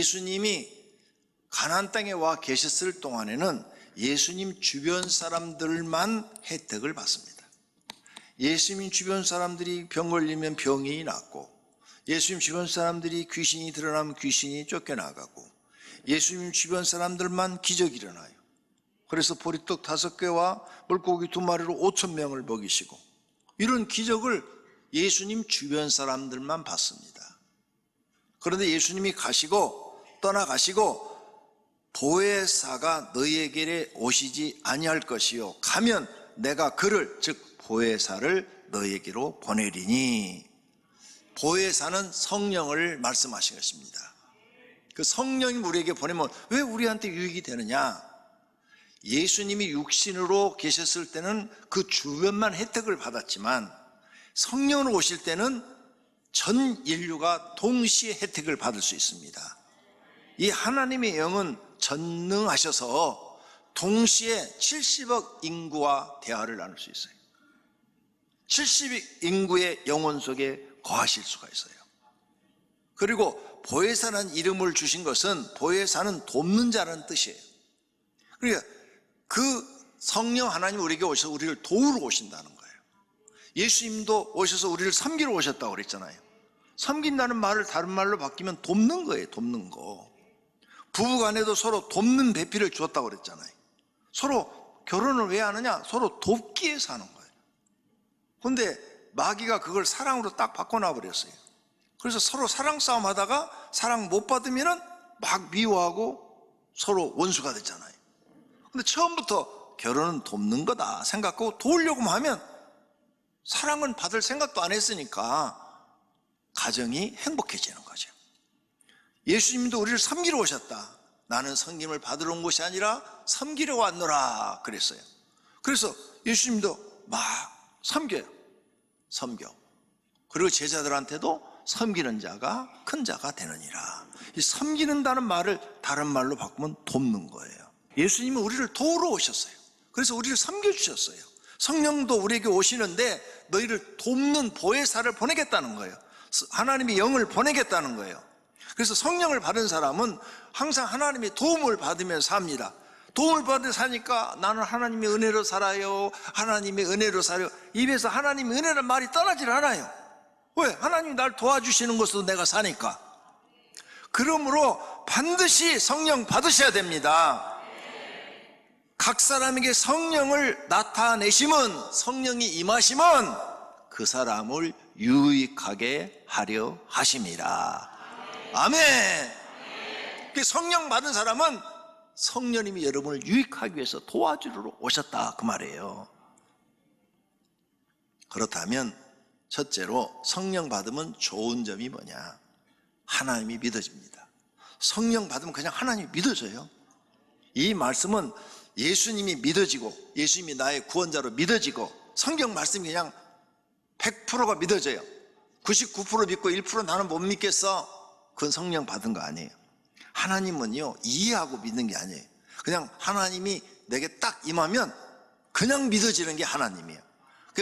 예수님이 가나안 땅에 와 계셨을 동안에는 예수님 주변 사람들만 혜택을 받습니다. 예수님 주변 사람들이 병 걸리면 병이 낫고, 예수님 주변 사람들이 귀신이 드러나면 귀신이 쫓겨나가고, 예수님 주변 사람들만 기적이 일어나요. 그래서 보리떡 5개와 물고기 2마리로 5,000명을 먹이시고, 이런 기적을 예수님 주변 사람들만 받습니다. 그런데 예수님이 떠나가시고 보혜사가 너희에게 오시지 아니할 것이요 가면 내가 그를, 즉 보혜사를 너희에게로 보내리니, 보혜사는 성령을 말씀하신 것입니다. 그 성령이 우리에게 보내면 왜 우리한테 유익이 되느냐? 예수님이 육신으로 계셨을 때는 그 주변만 혜택을 받았지만 성령으로 오실 때는 전 인류가 동시에 혜택을 받을 수 있습니다. 이 하나님의 영은 전능하셔서 동시에 70억 인구와 대화를 나눌 수 있어요. 70억 인구의 영혼 속에 거하실 수가 있어요. 그리고 보혜사라는 이름을 주신 것은, 보혜사는 돕는 자라는 뜻이에요. 그러니까 그 성령 하나님 우리에게 오셔서 우리를 도우러 오신다는 거예요. 예수님도 오셔서 우리를 섬기러 오셨다고 그랬잖아요. 섬긴다는 말을 다른 말로 바뀌면 돕는 거예요. 돕는 거. 부부간에도 서로 돕는 배필을 주었다고 그랬잖아요. 서로 결혼을 왜 하느냐? 서로 돕기 위해서 하는 거예요. 그런데 마귀가 그걸 사랑으로 딱 바꿔놔 버렸어요. 그래서 서로 사랑 싸움 하다가 사랑 못 받으면 막 미워하고 서로 원수가 됐잖아요. 근데 처음부터 결혼은 돕는 거다 생각하고 도우려고만 하면 사랑은 받을 생각도 안 했으니까 가정이 행복해지는 거죠. 예수님도 우리를 섬기러 오셨다. 나는 섬김을 받으러 온 것이 아니라 섬기러 왔노라 그랬어요. 그래서 예수님도 막 섬겨요. 섬겨. 그리고 제자들한테도 섬기는 자가 큰 자가 되느니라. 이 섬기는다는 말을 다른 말로 바꾸면 돕는 거예요. 예수님은 우리를 도우러 오셨어요. 그래서 우리를 섬겨주셨어요. 성령도 우리에게 오시는데 너희를 돕는 보혜사를 보내겠다는 거예요. 하나님의 영을 보내겠다는 거예요. 그래서 성령을 받은 사람은 항상 하나님의 도움을 받으면서 삽니다. 도움을 받으면서 사니까 나는 하나님의 은혜로 살아요, 하나님의 은혜로 살아요. 입에서 하나님의 은혜라는 말이 떠나질 않아요. 왜? 하나님이 날 도와주시는 것으로 내가 사니까. 그러므로 반드시 성령 받으셔야 됩니다. 각 사람에게 성령을 나타내시면, 성령이 임하시면 그 사람을 유익하게 하려 하심이라. 아멘. 성령 받은 사람은 성령님이 여러분을 유익하기 위해서 도와주러 오셨다 그 말이에요. 그렇다면 첫째로 성령 받으면 좋은 점이 뭐냐? 하나님이 믿어집니다. 성령 받으면 그냥 하나님이 믿어져요. 이 말씀은 예수님이 믿어지고, 예수님이 나의 구원자로 믿어지고, 성경 말씀이 그냥 100%가 믿어져요. 99% 믿고 1% 나는 못 믿겠어. 그건 성령 받은 거 아니에요. 하나님은요, 이해하고 믿는 게 아니에요. 그냥 하나님이 내게 딱 임하면 그냥 믿어지는 게 하나님이에요.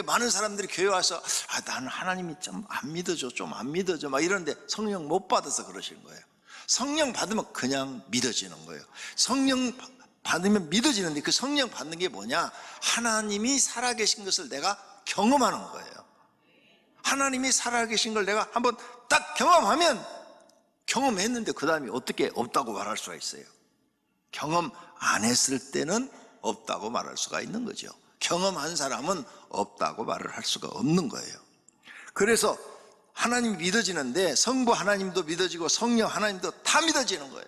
많은 사람들이 교회 와서 나는 하나님이 좀 안 믿어져, 좀 안 믿어져 막 이러는데 성령 못 받아서 그러시는 거예요. 성령 받으면 그냥 믿어지는 거예요. 성령 받으면 믿어지는데 그 성령 받는 게 뭐냐? 하나님이 살아계신 것을 내가 경험하는 거예요. 하나님이 살아계신 걸 내가 한번 딱 경험했는데 그 다음에 어떻게 없다고 말할 수가 있어요? 경험 안 했을 때는 없다고 말할 수가 있는 거죠. 경험한 사람은 없다고 말을 할 수가 없는 거예요. 그래서 하나님이 믿어지는데 성부 하나님도 믿어지고 성령 하나님도 다 믿어지는 거예요.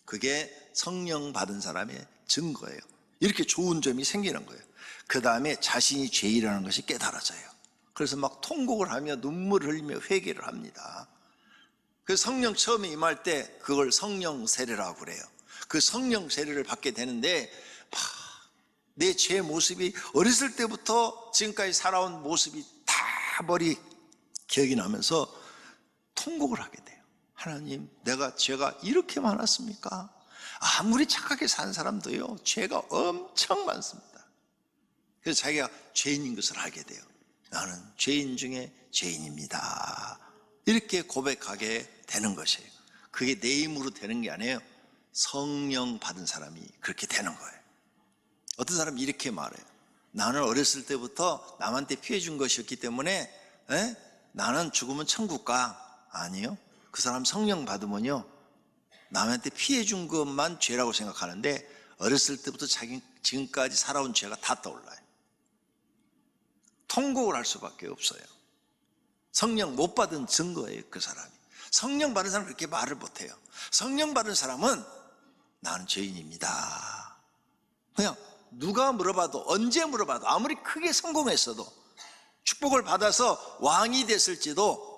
그게 성령 받은 사람의 증거예요. 이렇게 좋은 점이 생기는 거예요. 그 다음에 자신이 죄인이라는 것이 깨달아져요. 그래서 막 통곡을 하며 눈물을 흘리며 회개를 합니다. 그 성령 처음에 임할 때 그걸 성령 세례라고 그래요. 그 성령 세례를 받게 되는데 내 죄 모습이 어렸을 때부터 지금까지 살아온 모습이 다 머리 기억이 나면서 통곡을 하게 돼요. 하나님, 내가 죄가 이렇게 많았습니까? 아무리 착하게 산 사람도요, 죄가 엄청 많습니다. 그래서 자기가 죄인인 것을 알게 돼요. 나는 죄인 중에 죄인입니다. 이렇게 고백하게 되는 것이에요. 그게 내 힘으로 되는 게 아니에요. 성령 받은 사람이 그렇게 되는 거예요. 어떤 사람이 이렇게 말해요. 나는 어렸을 때부터 남한테 피해 준 것이었기 때문에 나는 죽으면 천국 가. 아니요. 그 사람 성령 받으면요, 남한테 피해 준 것만 죄라고 생각하는데 어렸을 때부터 자기 지금까지 살아온 죄가 다 떠올라요. 통곡을 할 수밖에 없어요. 성령 못 받은 증거예요. 그 사람이. 성령 받은 사람은 그렇게 말을 못해요. 성령 받은 사람은 나는 죄인입니다. 그냥 누가 물어봐도, 언제 물어봐도, 아무리 크게 성공했어도, 축복을 받아서 왕이 됐을지도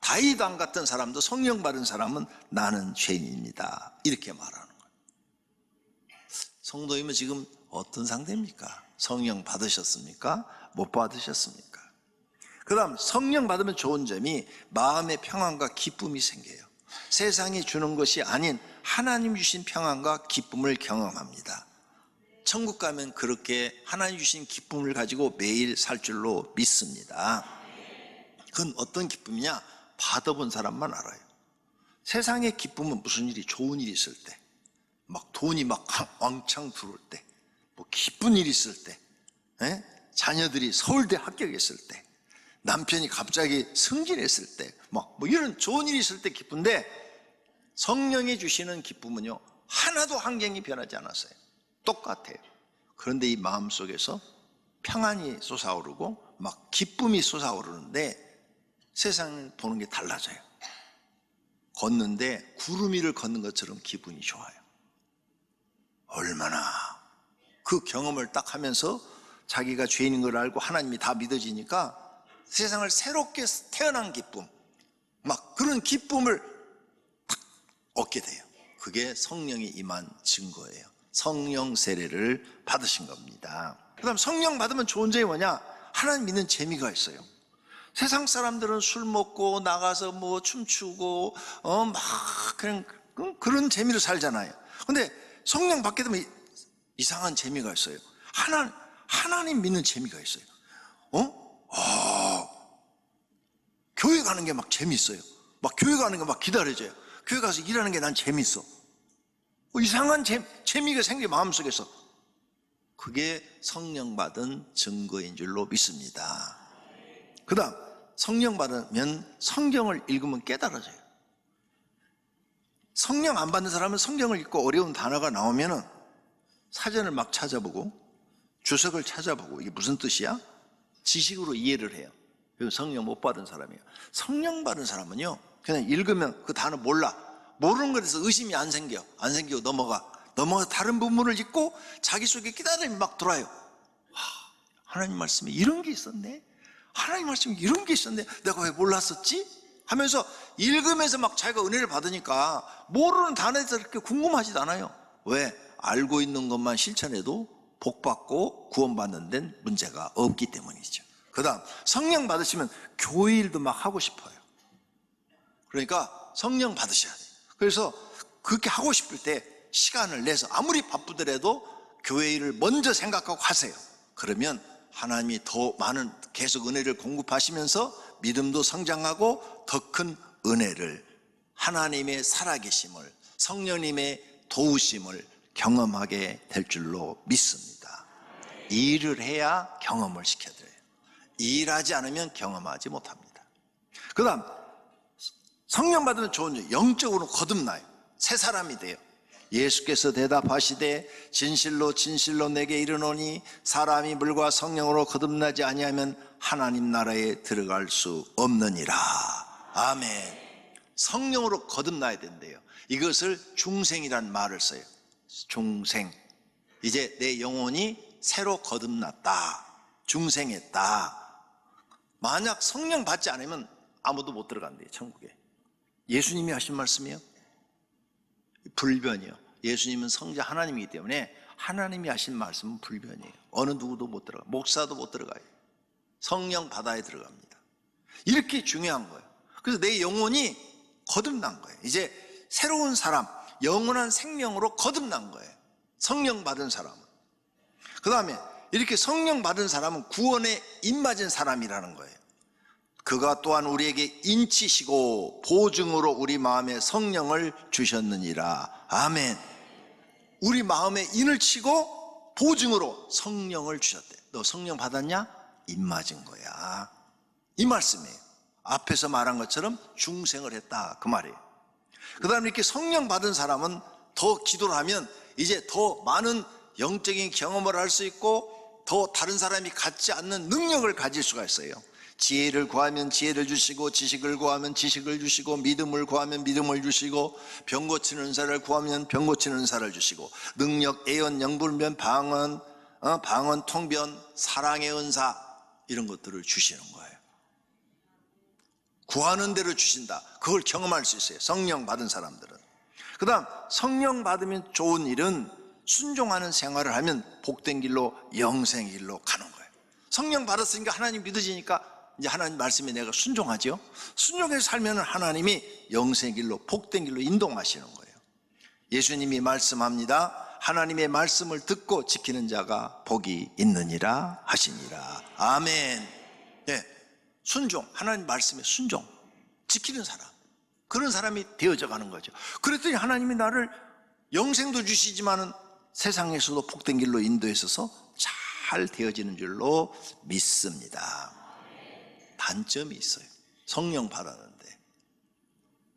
다윗왕 같은 사람도 성령 받은 사람은 나는 죄인입니다, 이렇게 말하는 거예요. 성도님은 지금 어떤 상태입니까? 성령 받으셨습니까? 못 받으셨습니까? 그 다음, 성령 받으면 좋은 점이 마음의 평안과 기쁨이 생겨요. 세상이 주는 것이 아닌 하나님 주신 평안과 기쁨을 경험합니다. 천국 가면 그렇게 하나님 주신 기쁨을 가지고 매일 살 줄로 믿습니다. 그건 어떤 기쁨이냐? 받아본 사람만 알아요. 세상의 기쁨은 무슨 일이, 좋은 일이 있을 때, 막 돈이 막 왕창 들어올 때, 뭐 기쁜 일이 있을 때, 자녀들이 서울대 합격했을 때, 남편이 갑자기 승진했을 때, 뭐 이런 좋은 일이 있을 때 기쁜데, 성령이 주시는 기쁨은요, 하나도 환경이 변하지 않았어요. 똑같아요. 그런데 이 마음속에서 평안이 솟아오르고 막 기쁨이 솟아오르는데 세상을 보는 게 달라져요. 걷는데 구름 위를 걷는 것처럼 기분이 좋아요. 얼마나 그 경험을 딱 하면서 자기가 죄인인 걸 알고 하나님이 다 믿어지니까 세상을 새롭게 태어난 기쁨, 막 그런 기쁨을 딱 얻게 돼요. 그게 성령이 임한 증거예요. 성령 세례를 받으신 겁니다. 그 다음, 성령 받으면 좋은 점이 뭐냐? 하나님 믿는 재미가 있어요. 세상 사람들은 술 먹고 나가서 뭐 춤추고 막 그런 재미로 살잖아요. 근데 성령 받게 되면 이상한 재미가 있어요. 하나님 믿는 재미가 있어요. 교회 가는 게 막 재미있어요. 막 교회 가는 게 막 기다려져요. 교회 가서 일하는 게 난 재미있어. 이상한 재미가 생겨, 마음속에서. 그게 성령 받은 증거인 줄로 믿습니다. 그 다음, 성령 받으면 성경을 읽으면 깨달아져요. 성령 안 받는 사람은 성경을 읽고 어려운 단어가 나오면은 사전을 막 찾아보고 주석을 찾아보고 이게 무슨 뜻이야? 지식으로 이해를 해요. 이거 성령 못 받은 사람이에요. 성령 받은 사람은요, 그냥 읽으면 그 단어 몰라. 모르는 것에서 의심이 안 생기고 넘어가 다른 부분을 읽고 자기 속에 깨달음이 막 들어와요. 하나님 말씀에 이런 게 있었네, 하나님 말씀에 이런 게 있었네, 내가 왜 몰랐었지? 하면서 읽으면서 막 자기가 은혜를 받으니까 모르는 단어에 대해서 그렇게 궁금하지도 않아요. 왜? 알고 있는 것만 실천해도 복받고 구원받는 데는 문제가 없기 때문이죠. 그 다음, 성령 받으시면 교회 일도 막 하고 싶어요. 그러니까 성령 받으셔야 돼요. 그래서 그렇게 하고 싶을 때 시간을 내서 아무리 바쁘더라도 교회 일을 먼저 생각하고 하세요. 그러면 하나님이 더 많은 계속 은혜를 공급하시면서 믿음도 성장하고 더 큰 은혜를, 하나님의 살아계심을, 성령님의 도우심을 경험하게 될 줄로 믿습니다. 일을 해야 경험을 시켜드려요. 일하지 않으면 경험하지 못합니다. 그 다음, 성령 받으면 좋은 점, 영적으로 거듭나요. 새 사람이 돼요. 예수께서 대답하시되 진실로 진실로 내게 이르노니 사람이 물과 성령으로 거듭나지 아니하면 하나님 나라에 들어갈 수 없느니라. 아멘. 성령으로 거듭나야 된대요. 이것을 중생이란 말을 써요. 중생. 이제 내 영혼이 새로 거듭났다, 중생했다. 만약 성령 받지 않으면 아무도 못 들어간대요, 천국에. 예수님이 하신 말씀이요? 불변이요. 예수님은 성자 하나님이기 때문에 하나님이 하신 말씀은 불변이에요. 어느 누구도 못 들어가요. 목사도 못 들어가요. 성령 받아야 들어갑니다. 이렇게 중요한 거예요. 그래서 내 영혼이 거듭난 거예요. 이제 새로운 사람, 영원한 생명으로 거듭난 거예요. 성령 받은 사람은. 그 다음에 이렇게 성령 받은 사람은 구원에 입맞은 사람이라는 거예요. 그가 또한 우리에게 인치시고 보증으로 우리 마음에 성령을 주셨느니라. 아멘. 우리 마음에 인을 치고 보증으로 성령을 주셨대. 너 성령 받았냐? 입 맞은 거야. 이 말씀이에요. 앞에서 말한 것처럼 중생을 했다, 그 말이에요. 그 다음에 이렇게 성령 받은 사람은 더 기도를 하면 이제 더 많은 영적인 경험을 할 수 있고 더 다른 사람이 갖지 않는 능력을 가질 수가 있어요. 지혜를 구하면 지혜를 주시고, 지식을 구하면 지식을 주시고, 믿음을 구하면 믿음을 주시고, 병 고치는 은사를 구하면 병 고치는 은사를 주시고, 능력, 애언, 영불변, 방언, 통변, 사랑의 은사, 이런 것들을 주시는 거예요. 구하는 대로 주신다. 그걸 경험할 수 있어요, 성령 받은 사람들은. 그 다음, 성령 받으면 좋은 일은 순종하는 생활을 하면 복된 길로, 영생의 길로 가는 거예요. 성령 받았으니까 하나님 믿어지니까 이제 하나님 말씀에 내가 순종하죠. 순종해서 살면 하나님이 영생의 길로, 복된 길로 인도하시는 거예요. 예수님이 말씀합니다. 하나님의 말씀을 듣고 지키는 자가 복이 있느니라 하시니라. 아멘. 네, 순종, 하나님 말씀에 순종, 지키는 사람, 그런 사람이 되어져 가는 거죠. 그랬더니 하나님이 나를 영생도 주시지만은 세상에서도 복된 길로 인도해서 잘 되어지는 줄로 믿습니다. 단점이 있어요. 성령 받았는데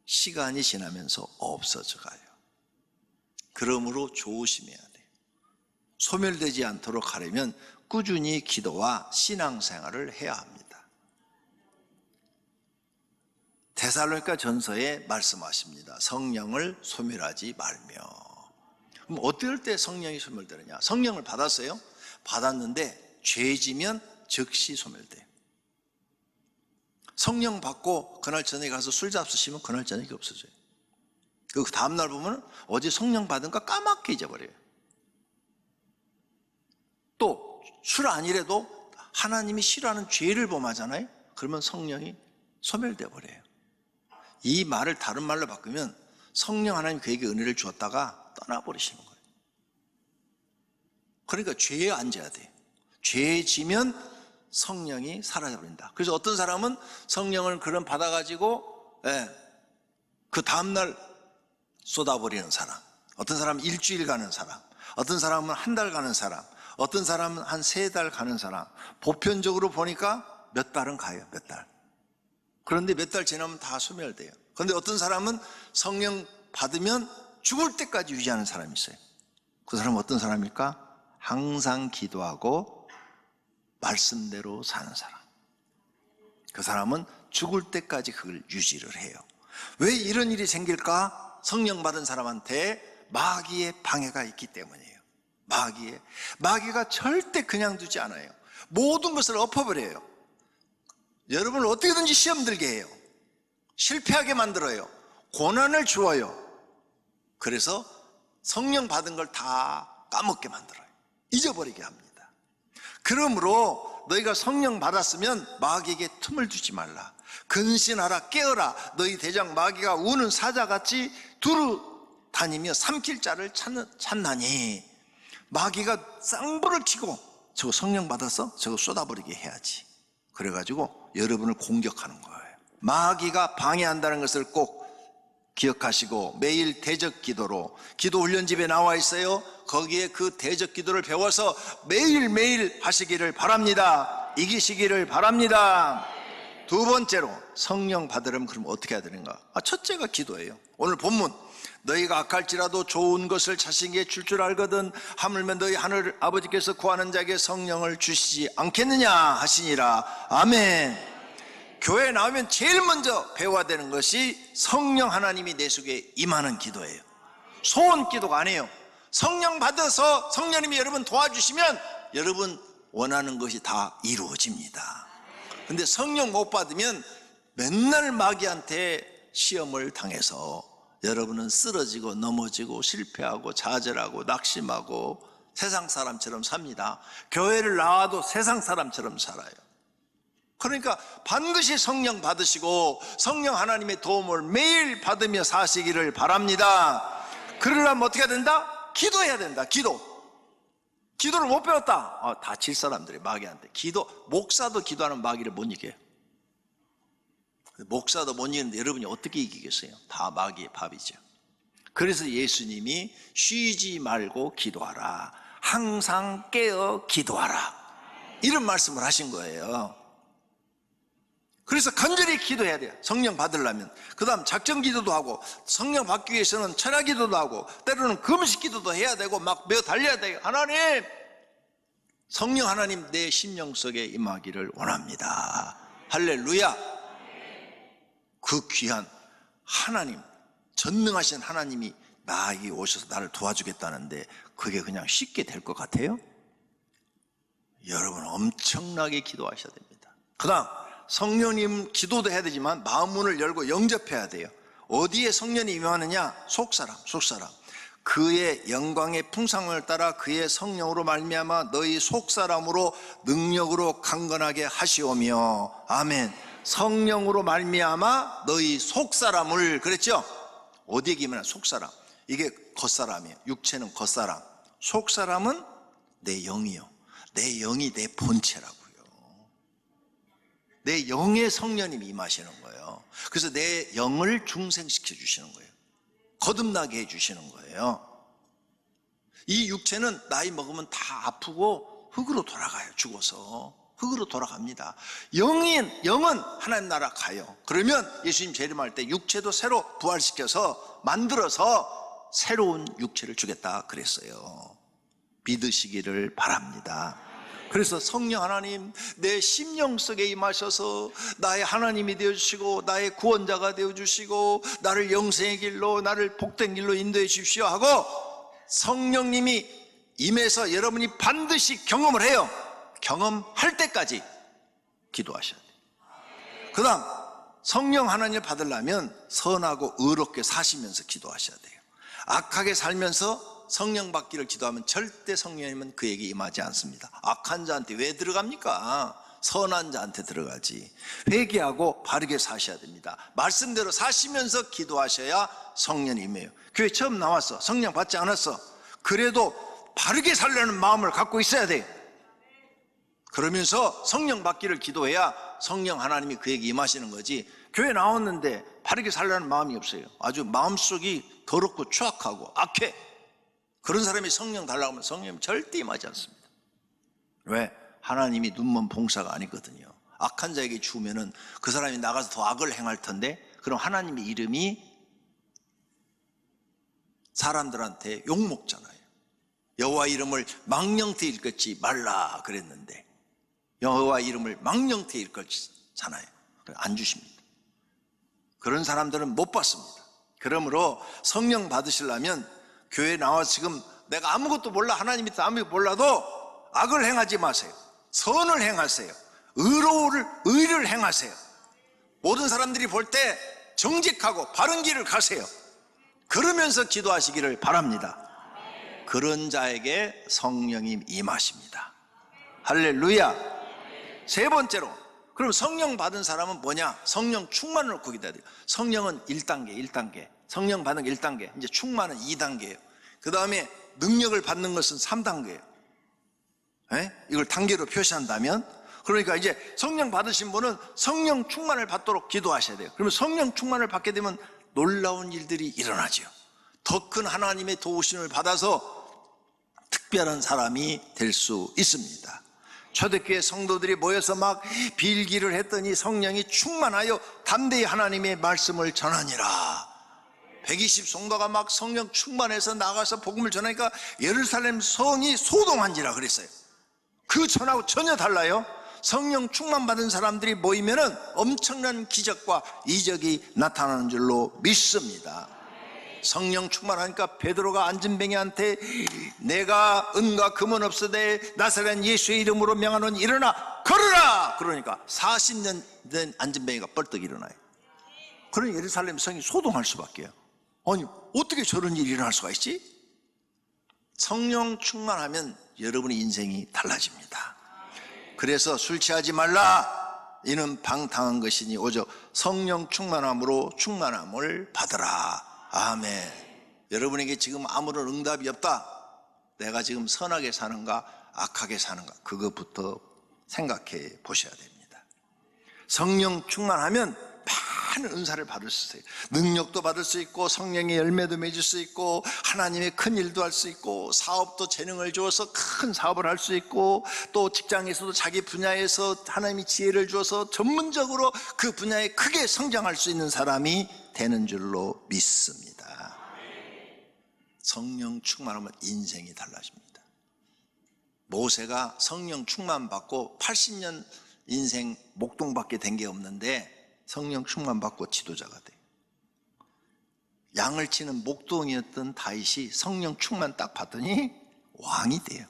시간이 지나면서 없어져 가요. 그러므로 조심해야 돼요. 소멸되지 않도록 하려면 꾸준히 기도와 신앙생활을 해야 합니다. 데살로니가 전서에 말씀하십니다. 성령을 소멸하지 말며. 그럼 어떨 때 성령이 소멸되느냐? 성령을 받았어요. 받았는데 죄지면 즉시 소멸돼요. 성령 받고 그날 저녁에 가서 술 잡수시면 그날 저녁에 없어져요. 그 다음날 보면 어제 성령 받은 거 까맣게 잊어버려요. 또 술 아니래도 하나님이 싫어하는 죄를 범하잖아요. 그러면 성령이 소멸돼 버려요. 이 말을 다른 말로 바꾸면 성령 하나님 그에게 은혜를 주었다가 떠나버리시는 거예요. 그러니까 죄에 앉아야 돼요. 죄에 지면 성령이 사라져버린다. 그래서 어떤 사람은 성령을 그런 받아가지고 그 다음날 쏟아버리는 사람, 어떤 사람은 일주일 가는 사람, 어떤 사람은 한 달 가는 사람, 어떤 사람은 한 3달 가는 사람, 보편적으로 보니까 몇 달은 가요. 몇 달. 그런데 몇 달 지나면 다 소멸돼요. 그런데 어떤 사람은 성령 받으면 죽을 때까지 유지하는 사람이 있어요. 그 사람은 어떤 사람일까? 항상 기도하고 말씀대로 사는 사람. 그 사람은 죽을 때까지 그걸 유지를 해요. 왜 이런 일이 생길까? 성령 받은 사람한테 마귀의 방해가 있기 때문이에요. 마귀가 절대 그냥 두지 않아요. 모든 것을 엎어버려요. 여러분을 어떻게든지 시험 들게 해요. 실패하게 만들어요. 고난을 주어요. 그래서 성령 받은 걸 다 까먹게 만들어요. 잊어버리게 합니다. 그러므로 너희가 성령 받았으면 마귀에게 틈을 두지 말라. 근신하라, 깨어라. 너희 대장 마귀가 우는 사자같이 두루 다니며 삼킬 자를 찾나니. 마귀가 쌍불을 켜고 저거 성령 받아서 저거 쏟아버리게 해야지. 그래가지고 여러분을 공격하는 거예요. 마귀가 방해한다는 것을 꼭 기억하시고 매일 대적 기도로, 기도 훈련집에 나와 있어요. 거기에 그 대적 기도를 배워서 매일매일 하시기를 바랍니다. 이기시기를 바랍니다. 두 번째로 성령 받으려면 그럼 어떻게 해야 되는가? 첫째가 기도예요. 오늘 본문, 너희가 악할지라도 좋은 것을 자신에게 줄 줄 알거든 하물며 너희 하늘 아버지께서 구하는 자에게 성령을 주시지 않겠느냐 하시니라. 아멘. 교회에 나오면 제일 먼저 배워야 되는 것이 성령 하나님이 내 속에 임하는 기도예요. 소원 기도가 아니에요. 성령 받아서 성령님이 여러분 도와주시면 여러분 원하는 것이 다 이루어집니다. 근데 성령 못 받으면 맨날 마귀한테 시험을 당해서 여러분은 쓰러지고 넘어지고 실패하고 좌절하고 낙심하고 세상 사람처럼 삽니다. 교회를 나와도 세상 사람처럼 살아요. 그러니까 반드시 성령 받으시고 성령 하나님의 도움을 매일 받으며 사시기를 바랍니다. 그러려면 어떻게 해야 된다? 기도해야 된다. 기도를 못 배웠다. 다칠 사람들이 마귀한테. 목사도 기도하는 마귀를 못 이겨요. 목사도 못 이기는데 여러분이 어떻게 이기겠어요? 다 마귀의 밥이죠. 그래서 예수님이 쉬지 말고 기도하라, 항상 깨어 기도하라, 이런 말씀을 하신 거예요. 그래서 간절히 기도해야 돼요. 성령 받으려면. 그 다음 작정 기도도 하고, 성령 받기 위해서는 철야 기도도 하고, 때로는 금식 기도도 해야 되고, 막 매어 달려야 돼요. 하나님, 성령 하나님 내 심령 속에 임하기를 원합니다. 할렐루야. 그 귀한 하나님, 전능하신 하나님이 나에게 오셔서 나를 도와주겠다는데 그게 그냥 쉽게 될 것 같아요? 여러분 엄청나게 기도하셔야 됩니다. 그 다음 성령님 기도도 해야 되지만 마음 문을 열고 영접해야 돼요. 어디에 성령이 임하느냐? 속사람. 그의 영광의 풍성을 따라 그의 성령으로 말미암아 너희 속사람으로 능력으로 강건하게 하시오며. 아멘. 성령으로 말미암아 너희 속사람을, 그랬죠? 어디에 임하냐? 속사람. 이게 겉사람이에요. 육체는 겉사람, 속사람은 내 영이요, 내 영이 내 본체라고요. 내 영의 성령님이 임하시는 거예요. 그래서 내 영을 중생시켜 주시는 거예요. 거듭나게 해주시는 거예요. 이 육체는 나이 먹으면 다 아프고 흙으로 돌아가요. 죽어서 흙으로 돌아갑니다. 영은 하나님 나라 가요. 그러면 예수님 재림할 때 육체도 새로 부활시켜서 만들어서 새로운 육체를 주겠다 그랬어요. 믿으시기를 바랍니다. 그래서 성령 하나님 내 심령 속에 임하셔서 나의 하나님이 되어주시고 나의 구원자가 되어주시고 나를 영생의 길로, 나를 복된 길로 인도해 주십시오 하고 성령님이 임해서 여러분이 반드시 경험을 해요. 경험할 때까지 기도하셔야 돼요. 그 다음 성령 하나님을 받으려면 선하고 의롭게 사시면서 기도하셔야 돼요. 악하게 살면서 성령 받기를 기도하면 절대 성령님은 그에게 임하지 않습니다. 악한 자한테 왜 들어갑니까? 선한 자한테 들어가지. 회개하고 바르게 사셔야 됩니다. 말씀대로 사시면서 기도하셔야 성령이 임해요. 교회 처음 나왔어, 성령 받지 않았어, 그래도 바르게 살려는 마음을 갖고 있어야 돼요. 그러면서 성령 받기를 기도해야 성령 하나님이 그에게 임하시는 거지. 교회 나왔는데 바르게 살려는 마음이 없어요. 아주 마음속이 더럽고 추악하고 악해. 그런 사람이 성령 달라고 하면 성령님 절대 임하지 않습니다. 왜? 하나님이 눈먼 봉사가 아니거든요. 악한 자에게 주면은 그 사람이 나가서 더 악을 행할 텐데, 그럼 하나님의 이름이 사람들한테 욕먹잖아요. 여호와 이름을 망령태 일컫지 말라 그랬는데 여호와 이름을 망령태 일컫잖아요. 안 주십니다. 그런 사람들은 못 받습니다. 그러므로 성령 받으시려면 교회에 나와서 지금 내가 아무것도 몰라, 하나님이 아무것도 몰라도 악을 행하지 마세요. 선을 행하세요. 의를 행하세요. 모든 사람들이 볼 때 정직하고 바른 길을 가세요. 그러면서 기도하시기를 바랍니다. 그런 자에게 성령이 임하십니다. 할렐루야. 세 번째로, 그럼 성령 받은 사람은 뭐냐? 성령 충만을 놓고 기도해야 돼요. 성령은 1단계, 성령 받는 게 1단계, 이제 충만은 2단계예요. 그 다음에 능력을 받는 것은 3단계예요. 이걸 단계로 표시한다면, 그러니까 이제 성령 받으신 분은 성령 충만을 받도록 기도하셔야 돼요. 그러면 성령 충만을 받게 되면 놀라운 일들이 일어나죠. 더 큰 하나님의 도우심을 받아서 특별한 사람이 될 수 있습니다. 초대교회 성도들이 모여서 막 빌기를 했더니 성령이 충만하여 담대히 하나님의 말씀을 전하니라. 120 성도가 막 성령 충만해서 나가서 복음을 전하니까 예루살렘 성이 소동한지라 그랬어요. 그 전하고 전혀 달라요. 성령 충만 받은 사람들이 모이면은 엄청난 기적과 이적이 나타나는 줄로 믿습니다. 성령 충만하니까 베드로가 안진뱅이한테 내가 은과 금은 없으되 나사렛 예수의 이름으로 명하노니 일어나 걸으라, 그러니까 40년 된 안진뱅이가 벌떡 일어나요. 그러니 예루살렘 성이 소동할 수밖에요. 아니 어떻게 저런 일이 일어날 수가 있지? 성령 충만하면 여러분의 인생이 달라집니다. 그래서 술 취하지 말라, 이는 방탕한 것이니 오직 성령 충만함으로 충만함을 받으라. 아멘. 여러분에게 지금 아무런 응답이 없다, 내가 지금 선하게 사는가 악하게 사는가, 그것부터 생각해 보셔야 됩니다. 성령 충만하면 많은 은사를 받을 수 있어요. 능력도 받을 수 있고 성령의 열매도 맺을 수 있고 하나님의 큰 일도 할 수 있고 사업도 재능을 주어서 큰 사업을 할 수 있고 또 직장에서도 자기 분야에서 하나님이 지혜를 주어서 전문적으로 그 분야에 크게 성장할 수 있는 사람이 되는 줄로 믿습니다. 성령 충만하면 인생이 달라집니다. 모세가 성령 충만 받고 80년 인생 목동밖에 된 게 없는데 성령 충만 받고 지도자가 돼요. 양을 치는 목동이었던 다윗이 성령 충만 딱 받더니 왕이 돼요.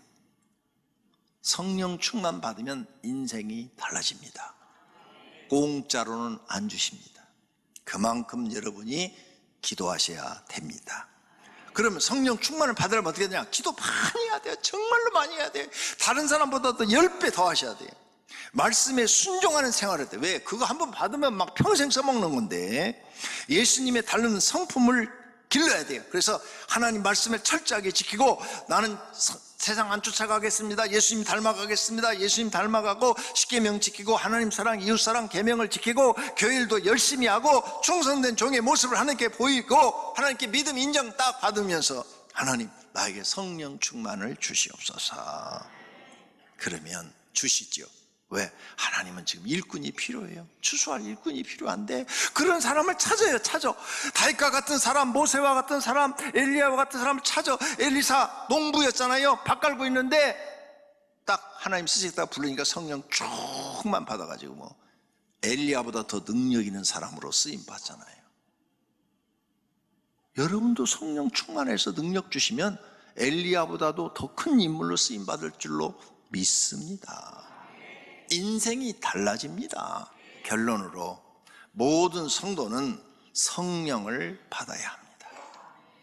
성령 충만 받으면 인생이 달라집니다. 공짜로는 안 주십니다. 그만큼 여러분이 기도하셔야 됩니다. 그러면 성령 충만을 받으려면 어떻게 되냐? 기도 많이 해야 돼요. 정말로 많이 해야 돼요. 다른 사람보다도 10배 더 하셔야 돼요. 말씀에 순종하는 생활을 할 때, 왜? 그거 한번 받으면 막 평생 써먹는 건데 예수님의 다른 성품을 길러야 돼요. 그래서 하나님 말씀을 철저하게 지키고 나는 세상 안 쫓아가겠습니다. 예수님 닮아가겠습니다. 예수님 닮아가고 십계명 지키고 하나님 사랑, 이웃 사랑, 계명을 지키고 교일도 열심히 하고 충성된 종의 모습을 하나님께 보이고 하나님께 믿음 인정 딱 받으면서 하나님 나에게 성령 충만을 주시옵소서. 그러면 주시죠. 왜? 하나님은 지금 일꾼이 필요해요. 추수할 일꾼이 필요한데 그런 사람을 찾아요. 다윗과 같은 사람, 모세와 같은 사람, 엘리야와 같은 사람을 찾아. 엘리사 농부였잖아요. 밭 갈고 있는데 딱 하나님 쓰시겠다고 부르니까 성령 쭉만 받아가지고 뭐 엘리야보다 더 능력 있는 사람으로 쓰임 받잖아요. 여러분도 성령 충만해서 능력 주시면 엘리야보다도 더 큰 인물로 쓰임 받을 줄로 믿습니다. 인생이 달라집니다. 결론으로 모든 성도는 성령을 받아야 합니다.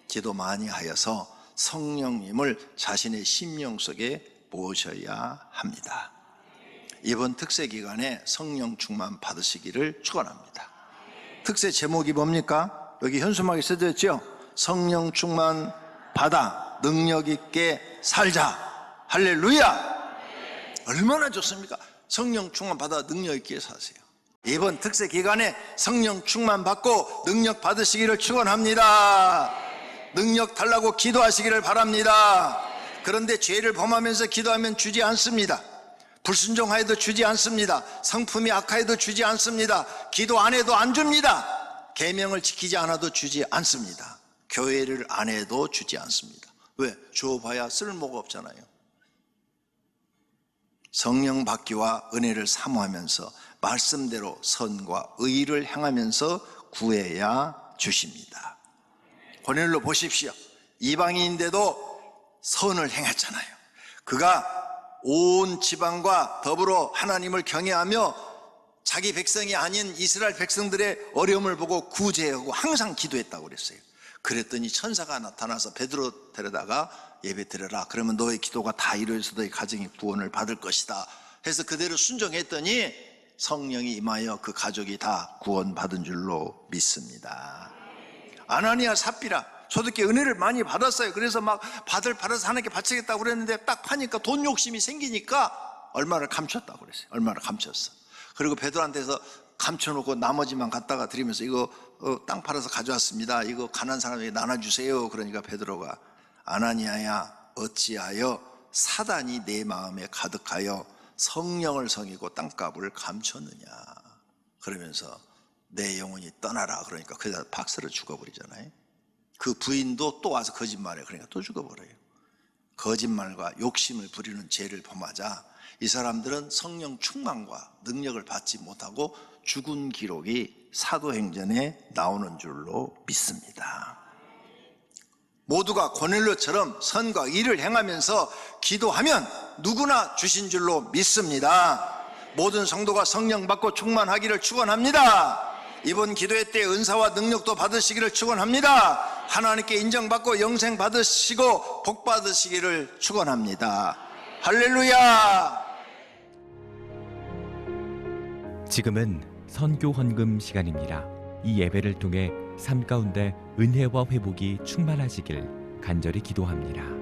기도 많이 하여서 성령님을 자신의 심령 속에 모셔야 합니다. 이번 특세 기간에 성령 충만 받으시기를 축원합니다. 특세 제목이 뭡니까? 여기 현수막에 써져 있죠? 성령 충만 받아 능력 있게 살자. 할렐루야. 얼마나 좋습니까? 성령 충만 받아 능력 있게 사세요. 이번 특세 기간에 성령 충만 받고 능력 받으시기를 축원합니다. 능력 달라고 기도하시기를 바랍니다. 그런데 죄를 범하면서 기도하면 주지 않습니다. 불순종하여도 주지 않습니다. 성품이 악하여도 주지 않습니다. 기도 안 해도 안 줍니다. 계명을 지키지 않아도 주지 않습니다. 교회를 안 해도 주지 않습니다. 왜? 줘봐야 쓸모가 없잖아요. 성령 받기와 은혜를 사모하면서 말씀대로 선과 의를 행하면서 구해야 주십니다. 고넬료 보십시오. 이방인인데도 선을 행했잖아요. 그가 온 지방과 더불어 하나님을 경외하며 자기 백성이 아닌 이스라엘 백성들의 어려움을 보고 구제하고 항상 기도했다고 그랬어요. 그랬더니 천사가 나타나서 베드로 데려다가 예배 드려라. 그러면 너의 기도가 다 이루어져서 너의 가정이 구원을 받을 것이다 해서 그대로 순종했더니 성령이 임하여 그 가족이 다 구원받은 줄로 믿습니다. 아나니아 삽비라 소득계 은혜를 많이 받았어요. 그래서 막 받아서 하나님께 바치겠다고 그랬는데 딱 파니까 돈 욕심이 생기니까 얼마를 감췄다고 그랬어요. 얼마를 감췄어. 그리고 베드로한테서 감춰놓고 나머지만 갖다가 드리면서 이거 땅 팔아서 가져왔습니다. 이거 가난한 사람에게 나눠주세요. 그러니까 베드로가 아나니아야 어찌하여 사단이 내 마음에 가득하여 성령을 성이고 땅값을 감췄느냐. 그러면서 내 영혼이 떠나라. 그러니까 그래서 박스를 죽어버리잖아요. 그 부인도 또 와서 거짓말해. 그러니까 또 죽어버려요. 거짓말과 욕심을 부리는 죄를 범하자 이 사람들은 성령 충만과 능력을 받지 못하고 죽은 기록이 사도행전에 나오는 줄로 믿습니다. 모두가 고넬료처럼 선과 의를 행하면서 기도하면 누구나 주신 줄로 믿습니다. 모든 성도가 성령 받고 충만하기를 축원합니다. 이번 기도회 때 은사와 능력도 받으시기를 축원합니다. 하나님께 인정받고 영생 받으시고 복 받으시기를 축원합니다. 할렐루야. 지금은 선교 헌금 시간입니다. 이 예배를 통해 삶 가운데 은혜와 회복이 충만하시길 간절히 기도합니다.